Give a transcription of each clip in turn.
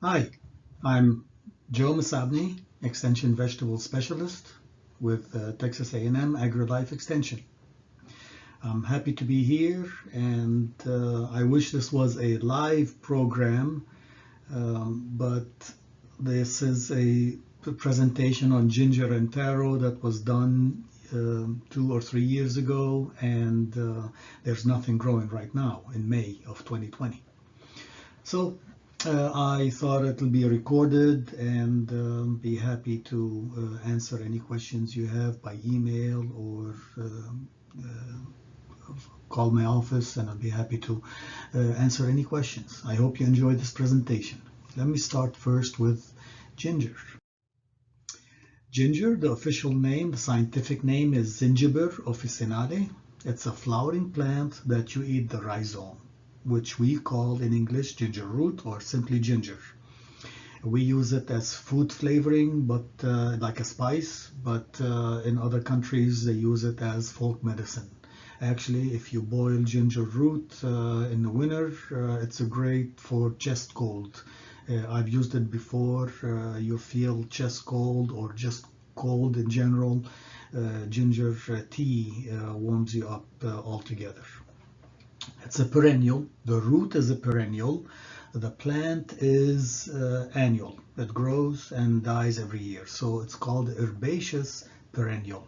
Hi, I'm Joe Masabni, Extension Vegetable Specialist with Texas A&M AgriLife Extension. I'm happy to be here, and I wish this was a live program, but this is a presentation on ginger and taro that was done 2 or 3 years ago, and there's nothing growing right now in May of 2020. So I thought it'll be recorded and be happy to answer any questions you have by email or call my office, and I'll be happy to answer any questions. I hope you enjoyed this presentation. Let me start first with ginger. Ginger, the official name, the scientific name is Zingiber officinale. It's a flowering plant that you eat the rhizome, which we call in English ginger root or simply ginger. We use it as food flavoring, but like a spice, but in other countries they use it as folk medicine. Actually, if you boil ginger root in the winter, it's a great for chest cold. I've used it before. You feel chest cold or just cold in general. Ginger tea warms you up altogether. It's a perennial. The root is a perennial. The plant is annual. It grows and dies every year. So it's called herbaceous perennial.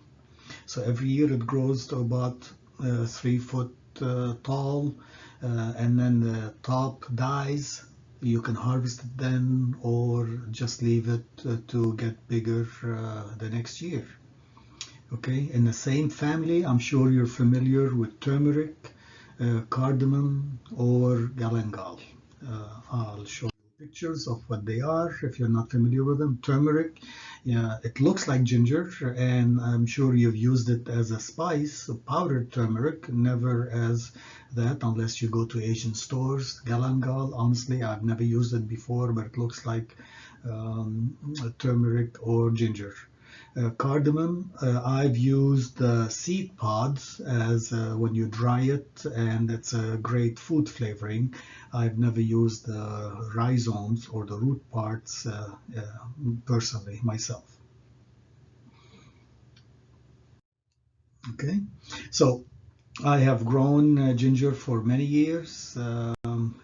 So every year it grows to about 3 foot tall, and then the top dies. You can harvest it then or just leave it to get bigger the next year. Okay, in the same family, I'm sure you're familiar with turmeric, cardamom, or galangal. I'll show you pictures of what they are if you're not familiar with them. Turmeric, yeah, it looks like ginger, and I'm sure you've used it as a spice, powdered turmeric, never as that unless you go to Asian stores. Galangal, honestly, I've never used it before, but it looks like turmeric or ginger. Cardamom, I've used seed pods as when you dry it, and it's a great food flavoring. I've never used the rhizomes or the root parts personally myself. Okay, so I have grown ginger for many years,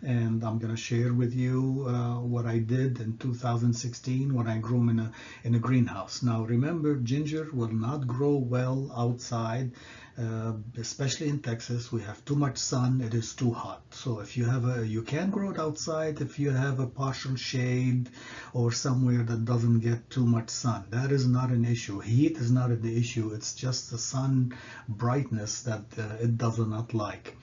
and I'm going to share with you what I did in 2016 when I grew them in a greenhouse. Now, remember, ginger will not grow well outside, especially in Texas. We have too much sun; it is too hot. So if you can grow it outside if you have a partial shade or somewhere that doesn't get too much sun. That is not an issue. Heat is not the issue. It's just the sun brightness that it does not like.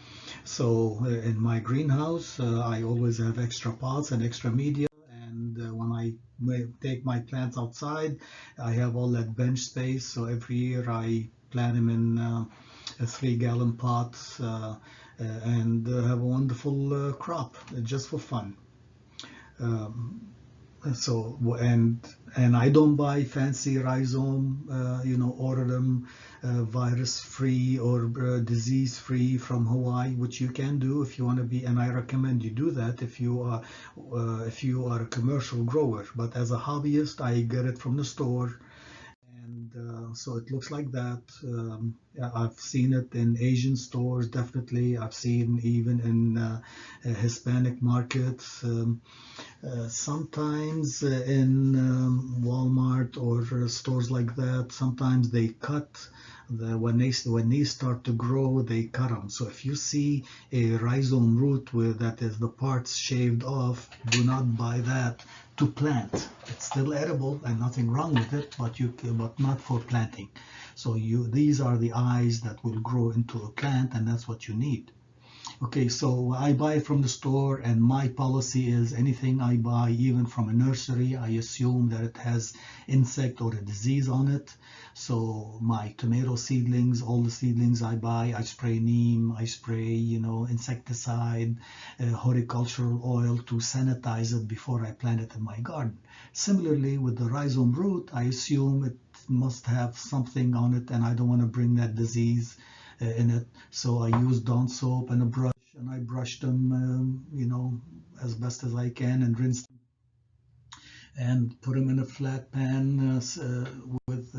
So in my greenhouse, I always have extra pots and extra media. And when I take my plants outside, I have all that bench space. So every year I plant them in 3-gallon pots and have a wonderful crop just for fun. Um, so and I don't buy fancy rhizome, order them virus free or disease free from Hawaii, which you can do if you want to be, and I recommend you do that if you are a commercial grower. But as a hobbyist, I get it from the store, and so it looks like that. Yeah, I've seen it in Asian stores, definitely. I've seen even in Hispanic markets. Sometimes in Walmart or stores like that, sometimes they cut when they start to grow, they cut them. So if you see a rhizome root with that is the parts shaved off, do not buy that to plant. It's still edible and nothing wrong with it, but not for planting. So these are the eyes that will grow into a plant, and that's what you need. Okay, so I buy from the store, and my policy is anything I buy, even from a nursery, I assume that it has insect or a disease on it. So my tomato seedlings, all the seedlings I buy, I spray neem, I spray, insecticide, horticultural oil to sanitize it before I plant it in my garden. Similarly, with the rhizome root, I assume it must have something on it, and I don't want to bring that disease in it. So I use Dawn soap and a brush, and I brush them, as best as I can and rinse them. and put them in a flat pan with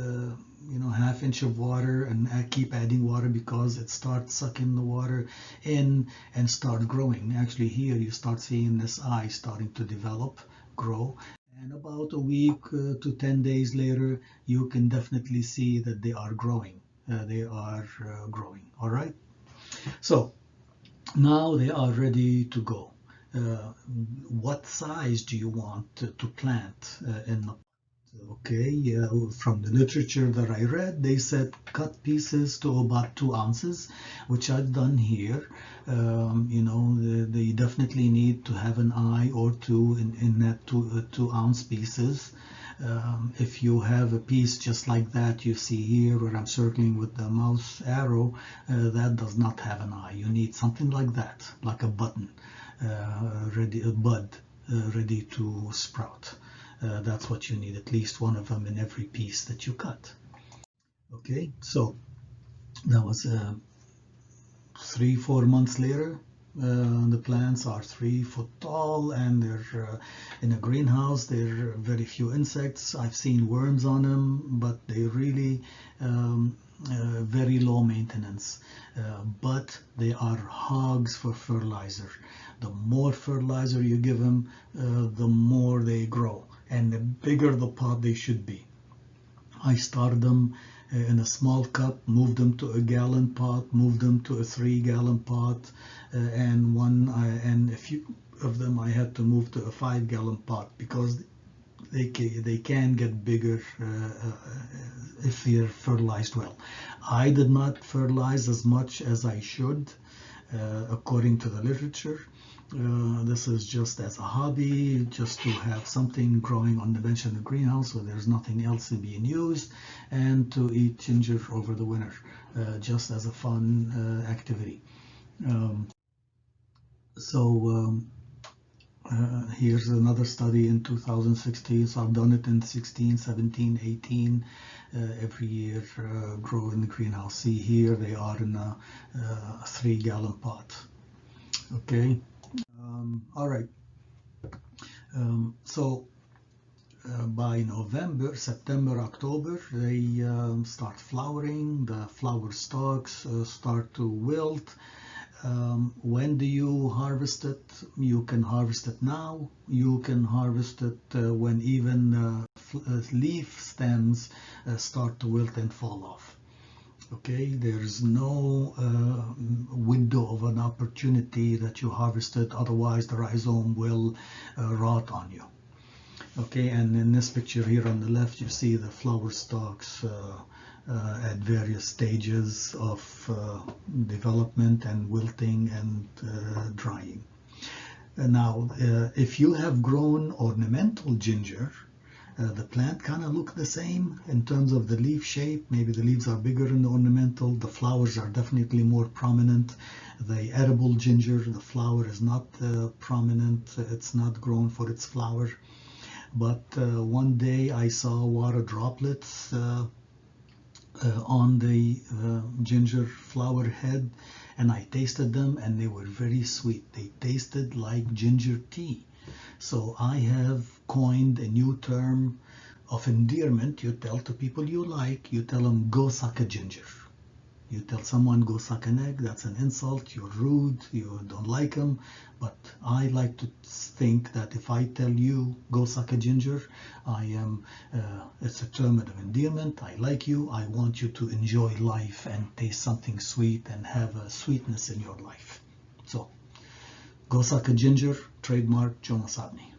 half-inch of water, and keep adding water because it starts sucking the water in and start growing. Actually, here you start seeing this eye starting to develop, grow, and about a week to 10 days later, you can definitely see that they are growing. They are growing. All right. So now they are ready to go. What size do you want to plant in the pot? Okay, from the literature that I read, they said cut pieces to about 2 ounces, which I've done here. They definitely need to have an eye or two in that 2 ounce pieces. If you have a piece just like that you see here, where I'm circling with the mouse arrow, that does not have an eye. You need something like that, like a button, a bud ready to sprout. That's what you need, at least one of them in every piece that you cut. Okay, so that was 3-4 months later. The plants are 3 foot tall, and they're in a greenhouse. There are very few insects. I've seen worms on them, but they really very low maintenance. But they are hogs for fertilizer. The more fertilizer you give them, the more they grow, and the bigger the pot they should be. I started them in a small cup, moved them to a gallon pot, moved them to a 3-gallon pot, and a few of them I had to move to a 5-gallon pot because they can get bigger if they're fertilized well. I did not fertilize as much as I should, according to the literature. This is just as a hobby, just to have something growing on the bench in the greenhouse where there's nothing else being used, and to eat ginger over the winter, just as a fun activity. Um, so here's another study in 2016. So I've done it in 16, 17, 18. Every year grow in the greenhouse. See here they are in a 3-gallon pot. Okay. All right. So by November, September, October, they start flowering. The flower stalks start to wilt. When do you harvest it? You can harvest it now. You can harvest it when even leaf stems start to wilt and fall off. Okay, there's no window of an opportunity that you harvest it, otherwise the rhizome will rot on you. Okay, and in this picture here on the left, you see the flower stalks at various stages of development and wilting and drying. Now, if you have grown ornamental ginger, the plant kind of look the same in terms of the leaf shape. Maybe the leaves are bigger in the ornamental. The flowers are definitely more prominent. The edible ginger, the flower is not prominent. It's not grown for its flower. But one day I saw water droplets on the ginger flower head, and I tasted them, and they were very sweet. They tasted like ginger tea. So I have coined a new term of endearment. You tell to people you like, you tell them, go suck a ginger. You tell someone, go suck an egg, that's an insult, you're rude, you don't like them. But I like to think that if I tell you, go suck a ginger, it's a term of endearment. I like you, I want you to enjoy life and taste something sweet and have a sweetness in your life. So, go suck a ginger, trademark Jonas Abney.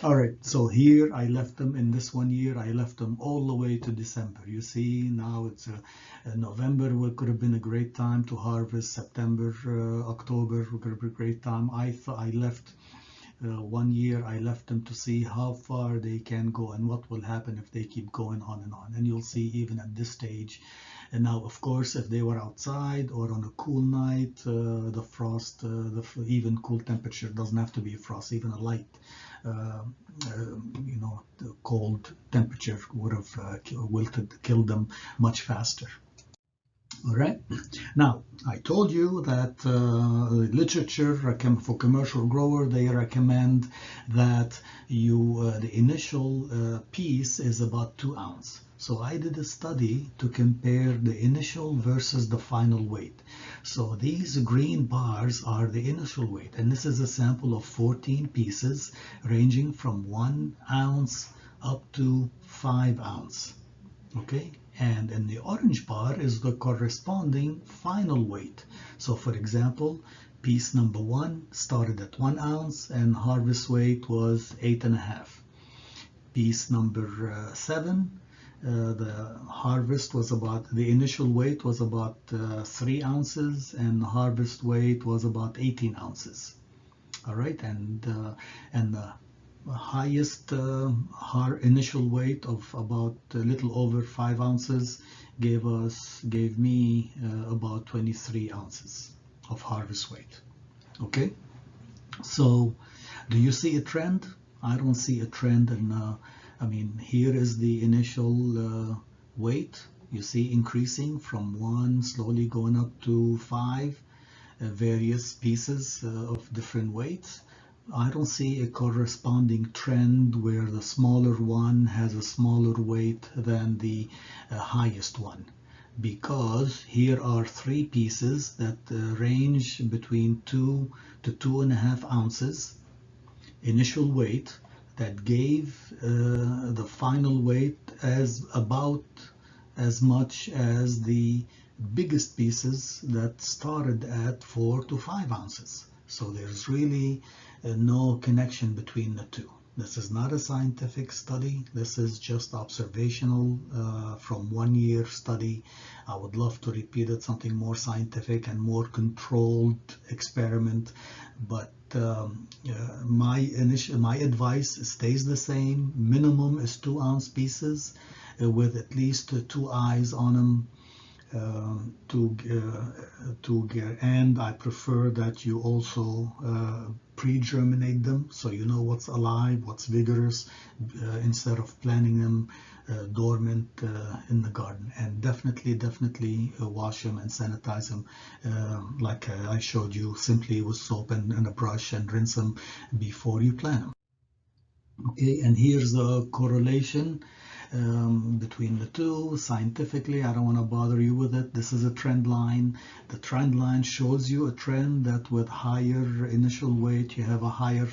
All right, so here I left them in this 1 year. I left them all the way to December. You see, now it's November. Could have been a great time to harvest. September, October could have been a great time. I left 1 year. I left them to see how far they can go and what will happen if they keep going on and on. And you'll see even at this stage. And now, of course, if they were outside or on a cool night, the frost, even cool temperature doesn't have to be frost. Even a light, the cold temperature would have killed them much faster. All right. Now, I told you that literature for commercial grower, they recommend that the initial piece is about 2 ounces. So I did a study to compare the initial versus the final weight. So these green bars are the initial weight, and this is a sample of 14 pieces ranging from 1 ounce up to 5 ounce. Okay, and in the orange bar is the corresponding final weight. So for example, piece number 1 started at 1 ounce and harvest weight was 8.5. Piece number 7, the initial weight was about 3 ounces and the harvest weight was about 18 ounces. All right, and the highest initial weight of about a little over 5 ounces gave me about 23 ounces of harvest weight. Okay, so do you see a trend? I don't see a trend, and I mean, here is the initial weight. You see increasing from 1, slowly going up to 5, various pieces of different weights. I don't see a corresponding trend where the smaller one has a smaller weight than the highest one, because here are 3 pieces that range between 2 to 2.5 ounces initial weight that gave the final weight as about as much as the biggest pieces that started at 4 to 5 ounces. So there's really no connection between the two. This is not a scientific study. This is just observational from 1 year study. I would love to repeat it, something more scientific and more controlled experiment. But my advice stays the same. Minimum is 2 ounce pieces with at least 2 eyes on them. And I prefer that you also pre-germinate them so you know what's alive, what's vigorous, instead of planting them dormant in the garden. And definitely wash them and sanitize them like I showed you, simply with soap and a brush, and rinse them before you plant them. Okay, and here's the correlation between the two. Scientifically, I don't want to bother you with it. This is a trend line. The trend line shows you a trend that with higher initial weight, you have a higher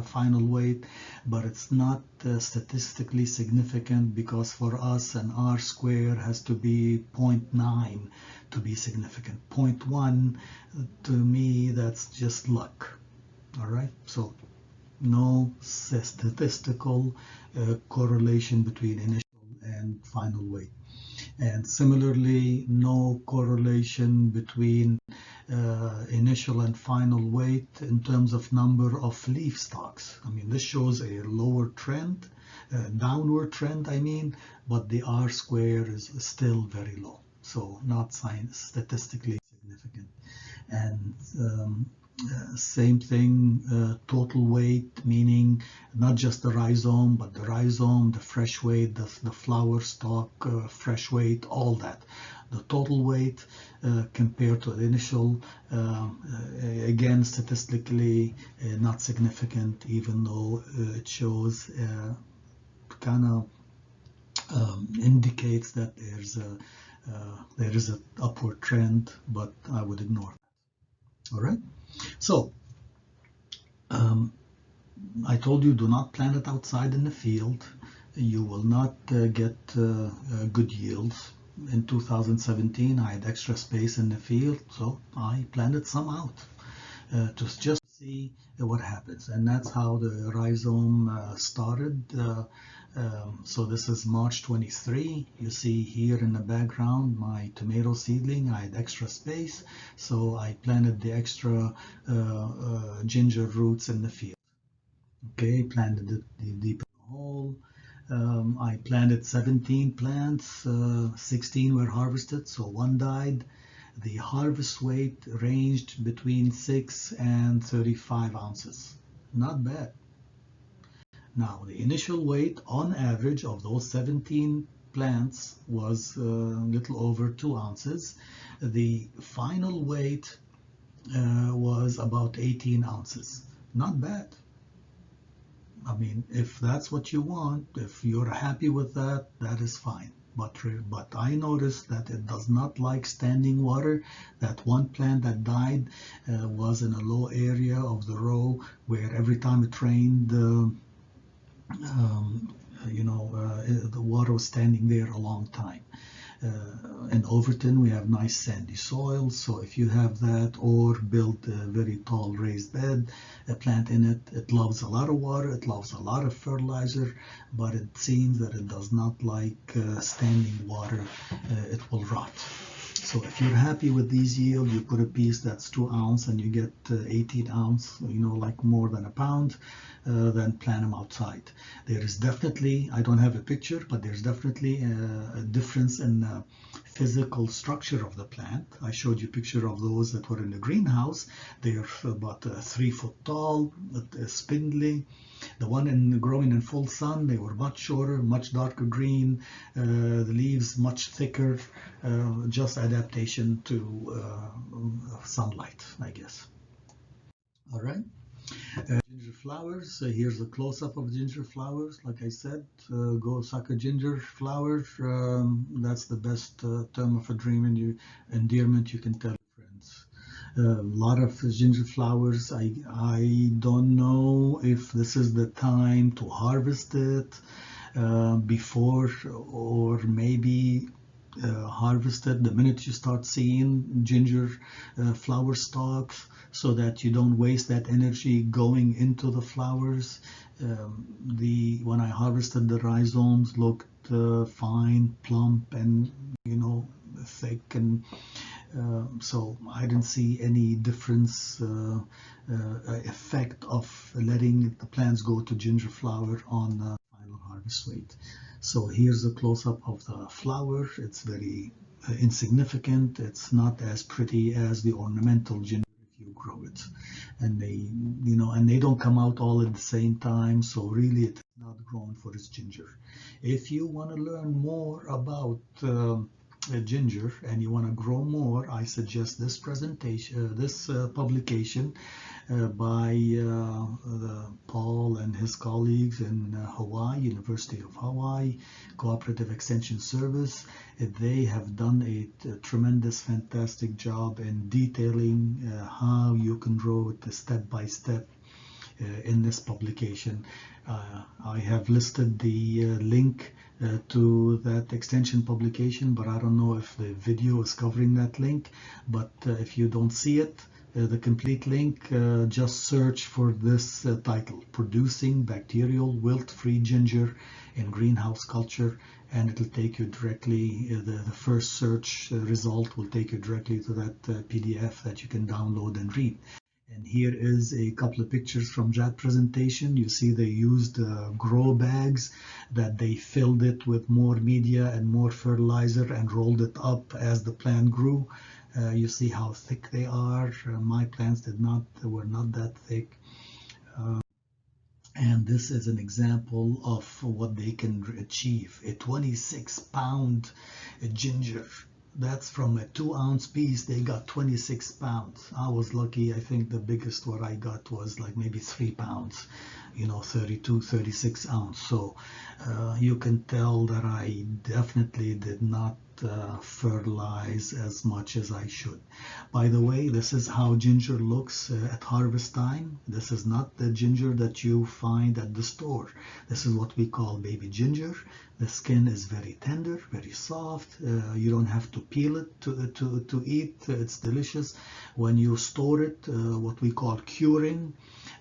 final weight, but it's not statistically significant, because for us an R square has to be 0.9 to be significant. 0.1, to me, that's just luck. All right, so no statistical correlation between initial and final weight. And similarly, no correlation between initial and final weight in terms of number of leaf stalks. I mean, this shows a lower trend, downward trend, I mean, but the R square is still very low. So not statistically significant. And same thing, total weight, meaning not just the rhizome, but the rhizome, the fresh weight, the flower stalk, fresh weight, all that. The total weight compared to the initial, again, statistically not significant, even though it shows kind of indicates that there is an upward trend, but I would ignore that. All right. So I told you, do not plant it outside in the field. You will not get good yields. In 2017, I had extra space in the field, so I planted some out to just see what happens. And that's how the rhizome started. So this is March 23. You see here in the background my tomato seedling. I had extra space, so I planted the extra ginger roots in the field. Okay, planted it deep in the hole. I planted 17 plants, 16 were harvested, so 1 died. The harvest weight ranged between 6 and 35 ounces. Not bad. Now, the initial weight on average of those 17 plants was a little over 2 ounces. The final weight was about 18 ounces. Not bad. I mean, if that's what you want, if you're happy with that, that is fine. But I noticed that it does not like standing water. That one plant that died was in a low area of the row where every time it rained, the water was standing there a long time. In Overton, we have nice sandy soil, so if you have that, or build a very tall raised bed, a plant in it, it loves a lot of water, it loves a lot of fertilizer, but it seems that it does not like standing water. It will rot. So if you're happy with these yields, you put a piece that's 2 ounce and you get 18 ounce, like more than a pound, then plant them outside. There is definitely, I don't have a picture, but there's definitely a difference in physical structure of the plant. I showed you a picture of those that were in the greenhouse. They're about 3 foot tall, spindly. The one growing in full sun, they were much shorter, much darker green, the leaves much thicker, just adaptation to sunlight, I guess. All right. Ginger flowers. Here's a close-up of ginger flowers. Like I said, go suck a ginger flower. That's the best term of endearment you can tell friends. A lot of ginger flowers. I don't know if this is the time to harvest it before, or maybe harvest it the minute you start seeing ginger flower stalks, so that you don't waste that energy going into the flowers. When I harvested, the rhizomes looked fine, plump, and thick, and so I didn't see any difference effect of letting the plants go to ginger flower on final harvest weight. So here's a close-up of the flower. It's very insignificant. It's not as pretty as the ornamental ginger if you grow it, and they don't come out all at the same time. So really, it's not grown for its ginger. If you want to learn more about ginger and you want to grow more, I suggest this publication by Paul and his colleagues in Hawaii, University of Hawaii Cooperative Extension Service. They have done a tremendous, fantastic job in detailing how you can grow it step by step in this publication. I have listed the link to that extension publication, but I don't know if the video is covering that link. But if you don't see it, the complete link, just search for this title, Producing Bacterial Wilt-Free Ginger in Greenhouse Culture, and it'll take you directly, the first search result will take you directly to that PDF that you can download and read. And here is a couple of pictures from that presentation. You see they used grow bags that they filled it with more media and more fertilizer and rolled it up as the plant grew. You see how thick they are. My plants were not that thick. And this is an example of what they can achieve. A 26-pound ginger. That's from a 2-ounce piece. They got 26 pounds. I was lucky. I think the biggest what I got was like maybe 3 pounds, 32, 36 ounce. So you can tell that I definitely did not fertilize as much as I should. By the way, this is how ginger looks at harvest time. This is not the ginger that you find at the store. This is what we call baby ginger. The skin is very tender, very soft. You don't have to peel it to eat. It's delicious. When you store it, what we call curing,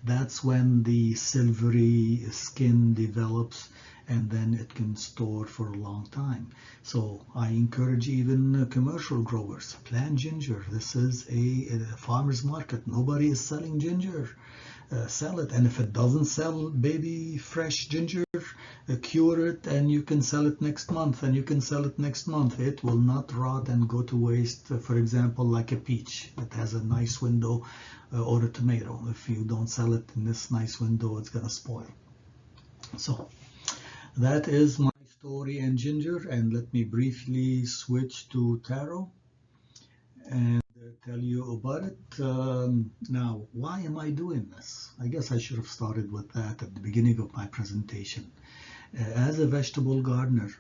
that's when the silvery skin develops, and then it can store for a long time. So I encourage even commercial growers, plant ginger. This is a farmer's market. Nobody is selling ginger. Sell it, and if it doesn't sell baby fresh ginger, cure it, and you can sell it next month, and you can sell it next month. It will not rot and go to waste. For example, like a peach that has a nice window, or a tomato. If you don't sell it in this nice window, it's gonna spoil. So that is my story and ginger, and let me briefly switch to Taro and tell you about it. Now, why am I doing this? I guess I should have started with that at the beginning of my presentation. As a vegetable gardener,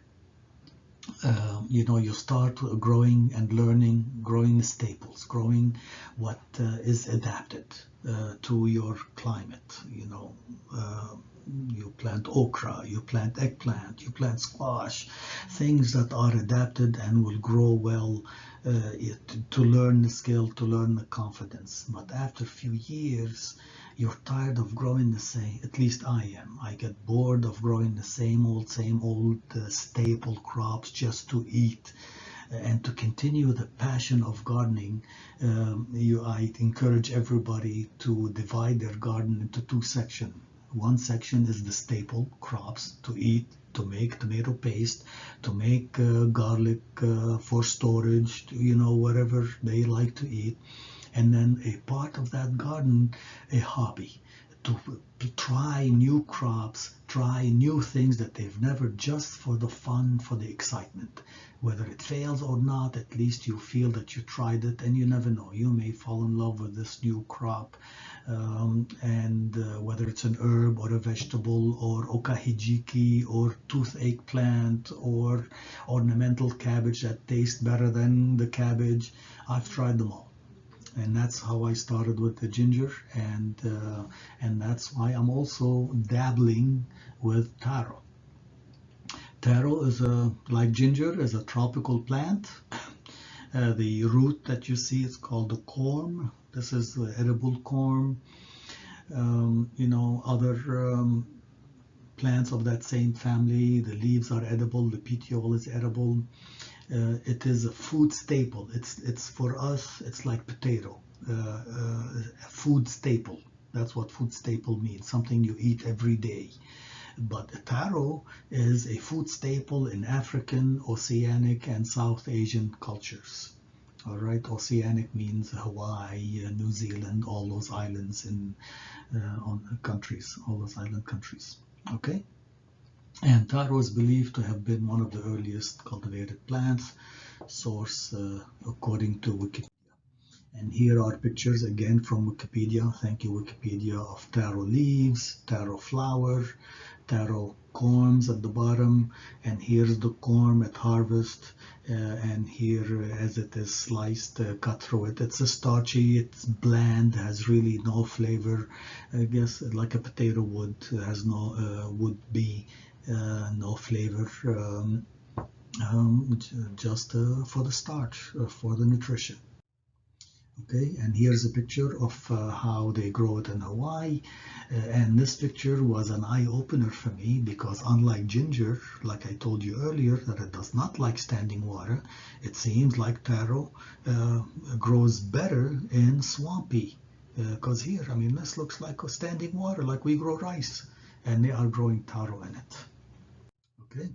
you start growing and learning, growing staples, growing what is adapted to your climate. You plant okra, you plant eggplant, you plant squash, things that are adapted and will grow well, to learn the skill, to learn the confidence. But after a few years, you're tired of growing the same. At least I am. I get bored of growing the same old staple crops just to eat. And to continue the passion of gardening, I encourage everybody to divide their garden into two sections. One section is the staple crops to eat, to make tomato paste, to make garlic for storage, whatever they like to eat. And then a part of that garden, a hobby, to try new crops, try new things that they've never, just for the fun, for the excitement. Whether it fails or not, at least you feel that you tried it, and you never know. You may fall in love with this new crop, and whether it's an herb or a vegetable or okahijiki or toothache plant or ornamental cabbage that tastes better than the cabbage, I've tried them all. And that's how I started with the ginger, and that's why I'm also dabbling with taro. Taro is like ginger, is a tropical plant. The root that you see is called the corm. This is the edible corm. Other plants of that same family, the leaves are edible, the petiole is edible. It is a food staple. It's for us, it's like potato, a food staple. That's what food staple means, something you eat every day. But taro is a food staple in African, Oceanic, and South Asian cultures. All right, Oceanic means Hawaii, New Zealand, all those islands on countries, all those island countries. Okay. And taro is believed to have been one of the earliest cultivated plants, source according to Wikipedia. And here are pictures again from Wikipedia. Thank you, Wikipedia, of taro leaves, taro flower, taro corms at the bottom, and here's the corm at harvest, and here as it is sliced, cut through it. It's a starchy, it's bland, has really no flavor. I guess like a potato would, has no would be. No flavor, just for the starch, for the nutrition. Okay, and here's a picture of how they grow it in Hawaii. And this picture was an eye-opener for me, because unlike ginger, like I told you earlier, that it does not like standing water, it seems like taro grows better in swampy. Because here, I mean, this looks like a standing water, like we grow rice, and they are growing taro in it. Okay,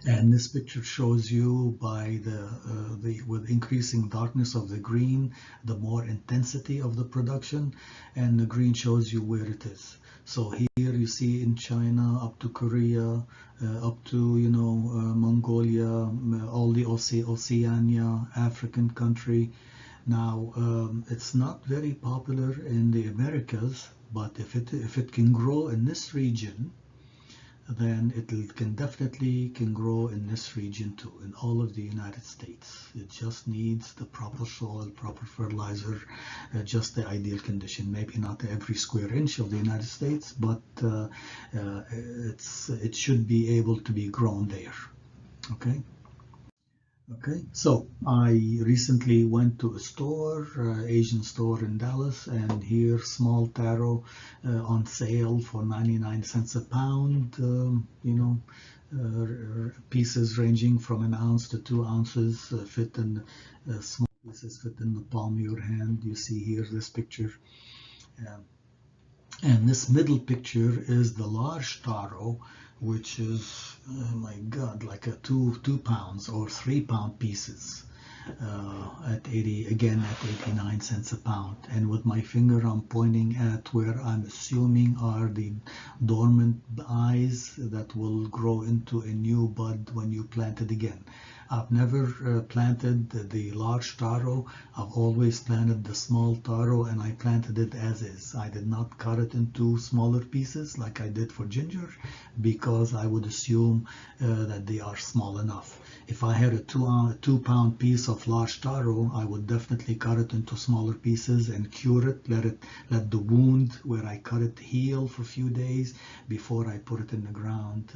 and this picture shows you by with increasing darkness of the green, the more intensity of the production, and the green shows you where it is. So here you see in China up to Korea, up to Mongolia, all the Oceania, African country. Now it's not very popular in the Americas, but if it can grow in this region, then it can definitely grow in this region too, in all of the United States. It just needs the proper soil, proper fertilizer, just the ideal condition. Maybe not every square inch of the United States, but it should be able to be grown there. Okay. Okay, so I recently went to a store, Asian store in Dallas, and here small taro on sale for 99 cents a pound, pieces ranging from an ounce to 2 ounces, fit in small pieces fit in the palm of your hand. You see here this picture. And this middle picture is the large taro, which is, oh my God, like a two pounds or 3 pound pieces. at 89 cents a pound. And with my finger, I'm pointing at where I'm assuming are the dormant eyes that will grow into a new bud when you plant it again. I've never planted the large taro. I've always planted the small taro, and I planted it as is. I did not cut it into smaller pieces like I did for ginger, because I would assume that they are small enough. If I had a 2-pound piece of large taro, I would definitely cut it into smaller pieces and cure it. Let the wound where I cut it heal for a few days before I put it in the ground,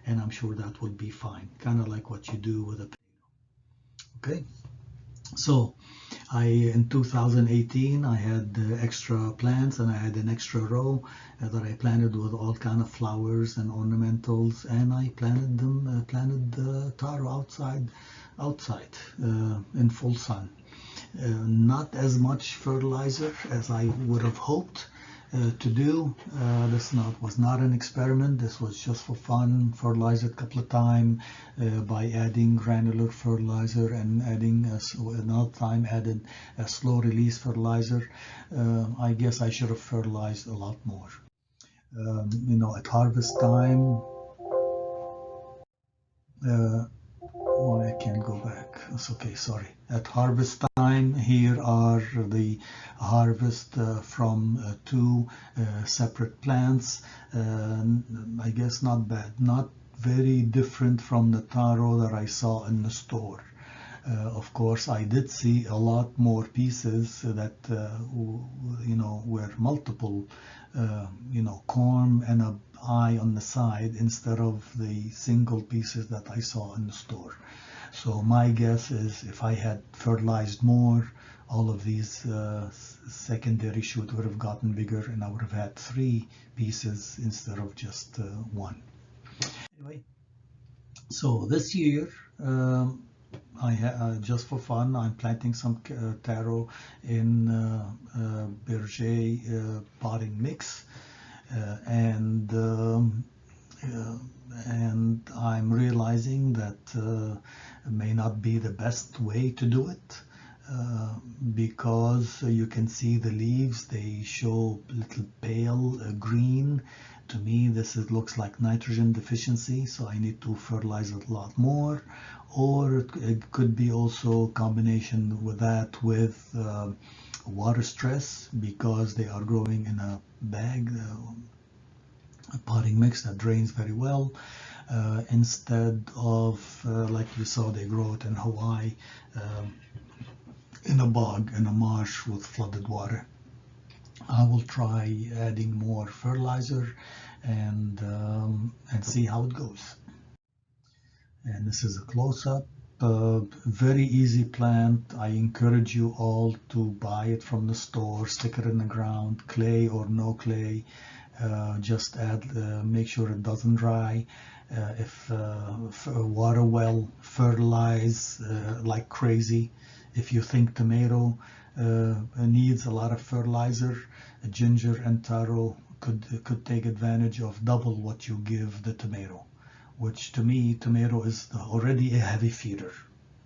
and I'm sure that would be fine. Kind of like what you do with a potato. Okay, so in 2018 I had extra plants, and I had an extra row that I planted with all kind of flowers and ornamentals, and I planted the taro outside in full sun. Not as much fertilizer as I would have hoped to do. This was not an experiment. This was just for fun. Fertilizer a couple of times by adding granular fertilizer, and adding another time added a slow release fertilizer. I guess I should have fertilized a lot more. At harvest time, oh, I can't go back. It's okay, sorry. At harvest time, here are the harvest from two separate plants. I guess not bad. Not very different from the taro that I saw in the store. Of course, I did see a lot more pieces that, were multiple, corm and a eye on the side instead of the single pieces that I saw in the store. So my guess is if I had fertilized more, all of these secondary shoots would have gotten bigger, and I would have had 3 pieces instead of just 1. Anyway, so this year, just for fun, I'm planting some taro in berger potting mix, and I'm realizing that it may not be the best way to do it, because you can see the leaves, they show a little pale green. To me, this looks like nitrogen deficiency, so I need to fertilize it a lot more. Or it could be also a combination with that with water stress, because they are growing in a bag, a potting mix that drains very well, instead of like you saw they grow it in Hawaii, in a bog, in a marsh with flooded water. I will try adding more fertilizer and see how it goes. And this is a close-up. Very easy plant. I encourage you all to buy it from the store, stick it in the ground, clay or no clay. Just make sure it doesn't dry. If water well, fertilize like crazy. If you think tomato needs a lot of fertilizer, ginger and taro could take advantage of double what you give the tomato, which to me, tomato is already a heavy feeder.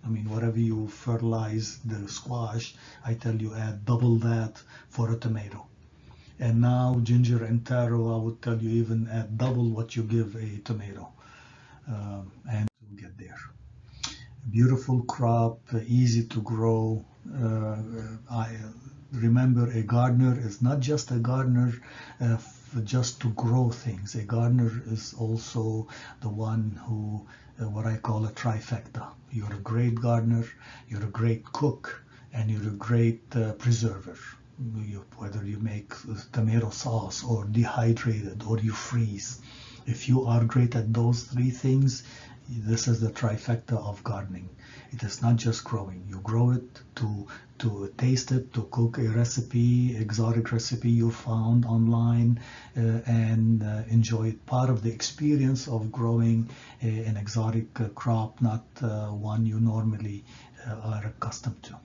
I mean, whatever you fertilize the squash, I tell you add double that for a tomato. And now ginger and taro, I would tell you even add double what you give a tomato, and we'll get there. Beautiful crop, easy to grow. I remember, a gardener is not just a gardener just to grow things. A gardener is also the one who, what I call a trifecta. You're a great gardener, you're a great cook, and you're a great preserver. Whether you make tomato sauce or dehydrated or you freeze. If you are great at those 3 things, this is the trifecta of gardening. It is not just growing. You grow it to taste it, to cook a recipe, exotic recipe you found online, and enjoy it. Part of the experience of growing an exotic crop, not one you normally are accustomed to.